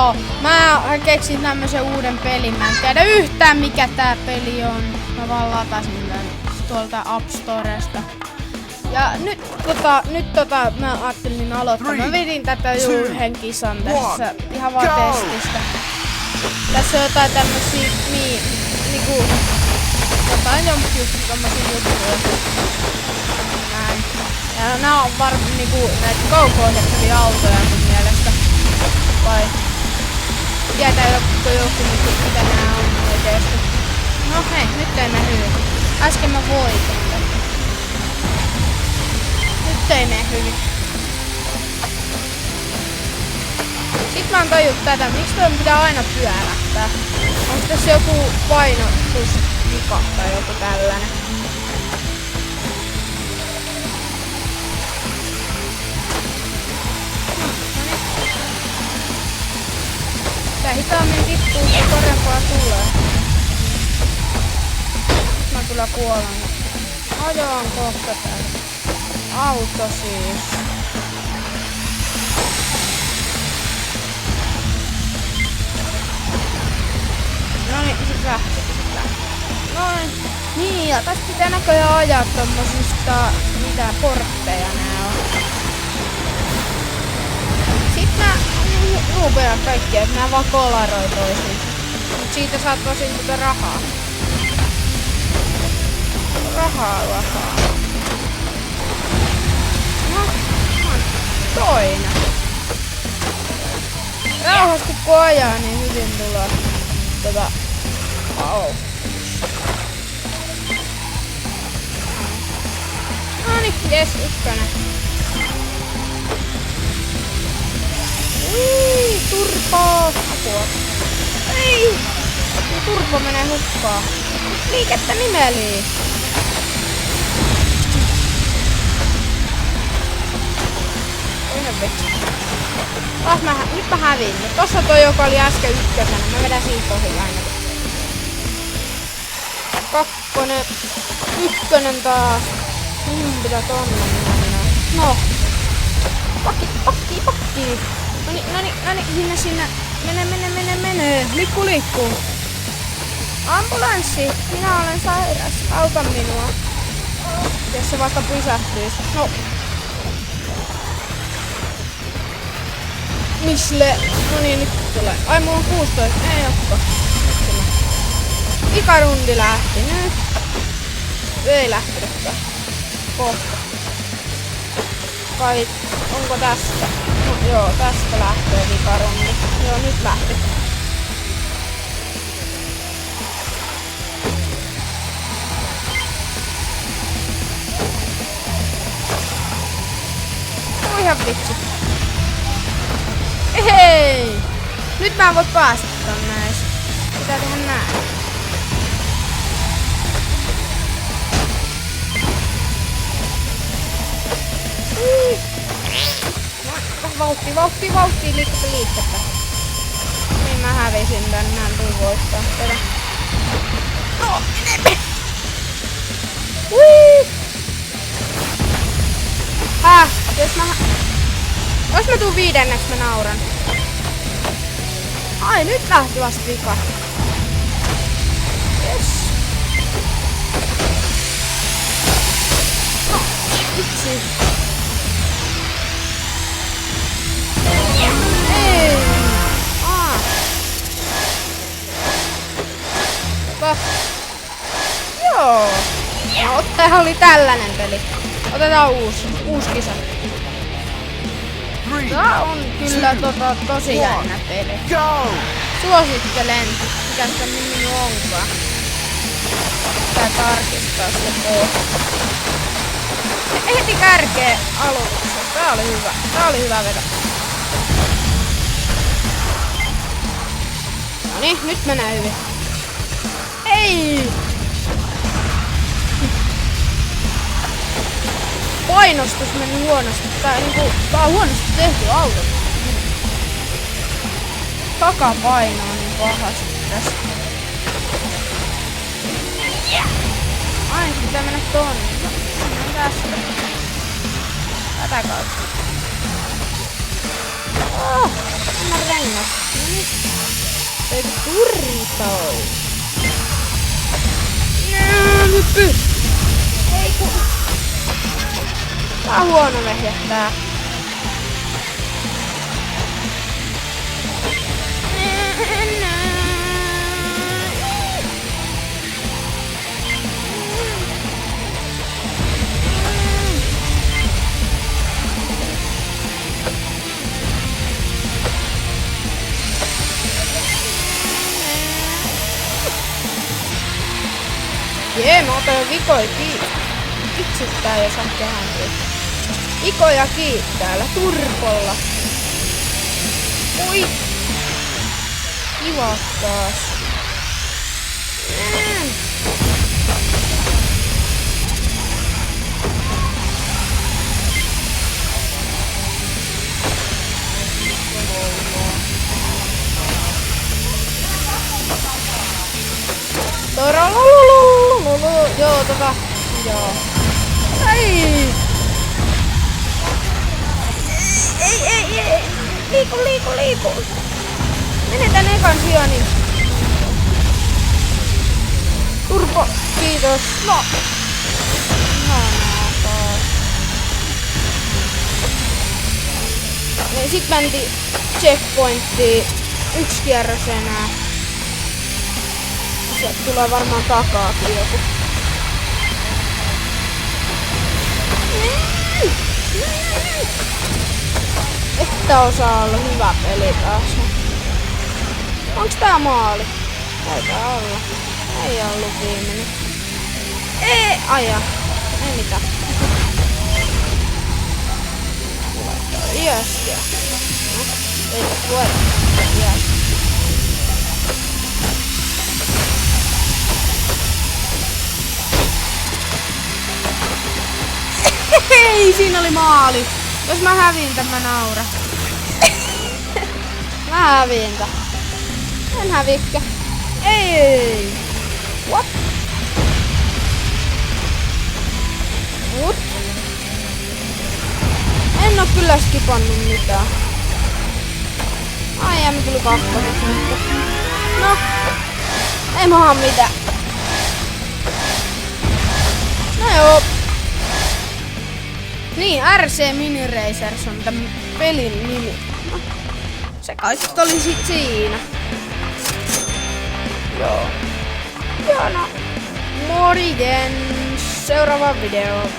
Joo, mä keksin tämmösen uuden pelin. Mä en tiedä yhtään mikä tää peli on. Mä vaan latasin tän tuolta App Storesta. Ja nyt mä ajattelin aloittaa. Mä vedin tätä yhden kisan tässä ihan vaan testistä. Tässä on jotain tämmösiä niinku jotain tommosia juttuja. Näin. Ja nää on varmaan niinku näitä kauko-ohjattavia autoja mun mielestä. Vai tietää joku mitä nää on oikeesti. No hei, nyt ei mene hyvin. Äsken mä voitin. Nyt ei mene hyvin. Sit mä oon tajut tätä, miksi toi pitää aina pyörähtää? Onko tässä joku painotusvika tai joku tällainen? Tää hitaammin tippuu, se korempaa tulee. Mä kyllä kuolen. Ajoan kohta täällä. Auto siis. Noniin, sit lähti. Noin. Niin, ja tästä pitää näköjään ajaa tommosista, mitä portteja nää on. Sit mä ruupean kaikkia, että nää vaan kolaroi toisiin. Mut siitä saat tosin rahaa. Rahaa. No, toinen. Rauhasti kun ajaa, niin hyvin tulee Noniin, jes, ykkönen. Turbo! Apua. Ei! Turbo menee hukkaan. Liikettä nimeliin. Ihan vittu. Nyt mä hävin. Tossa toi joka oli äsken ykkösenä. Mä vedän siitä ohi aina. Kakkonen. Ykkönen taas. Minun pitää tonne mennä. No. Pakki. Noniin, sinne. Mene. Liikku. Ambulanssi. Minä olen sairas. Auta minua. Jos se vaikka pysähtyis. No. Misle? Noniin, nyt tulee. Ai, mulla on 16. Ei olekaan. Ikarundi lähti nyt. Ei lähtenytkään. Kohta. Kai, onko tästä? No joo, tästä lähtee vikarundi. Joo, nyt lähti. Oh, ihan vitsi. Hei! Nyt mä en voi päästä tonne näis. Pitää tehdä näin. Vauhti, liikettä. Niin mä hävisin tän, mä en tuu voittaa tätä. No, menemme! Jos mä tuun viidenneksi, mä nauran. Ai, nyt lähti vasta vika. Yes. No, vitsi. Ei. Joo. No, tää oli tällainen peli. Otetaan uusi kisa. Tää on kyllä tosi jännä peli. Suosittelen, mikä sitä nimi onkaan. Tää tarkistaa se kohta. Heti kärkee aloituksessa. Tää oli hyvä veto. Noniin, nyt menee hyvin. Ei! Painostus meni huonosti. Tää on huonosti tehty auto. Takapaino on niin pahasti tässä. Aina pitää mennä tonne. Mennään tästä. Tätä kautta. Mennään rengas. No niin. Turtle. Hyppy. Ei ku... Tää on huono vehje tää. Jee, mä otan Vikoi kiinni. Itsettää jos on kääntyy. Vikoja kiinni täällä turpolla. Ui. Kiva taas. Joo, joo. Ei! Ei! Liiku! Mene tän ekan sijanin. Turbo, kiitos. No! Ihanaa taas. Ja sit mentiin checkpointtiin. 1 kierros enää. Se tulee varmaan takaakin joku. Että osaa olla hyvä peli taas. Onks tää maali? Taitaa olla. Ei ollut viimeinen. Ei aja. Ei mitään. Yes. No, ei voi. Yes. Hei, siinä oli maali. Jos mä hävin tän, mä nauran. Mä hävin tän. En hävikkä. Ei. What? What? En oo kyllä skipannut mitään. Ai mä tuli kakkoseksi nyt. No. Ei maha mitään. No joo. Niin, RC Mini Racers on tämän pelin nimi. No, se kai sit oli sit siinä. Joo. No. Morjens. Seuraava video.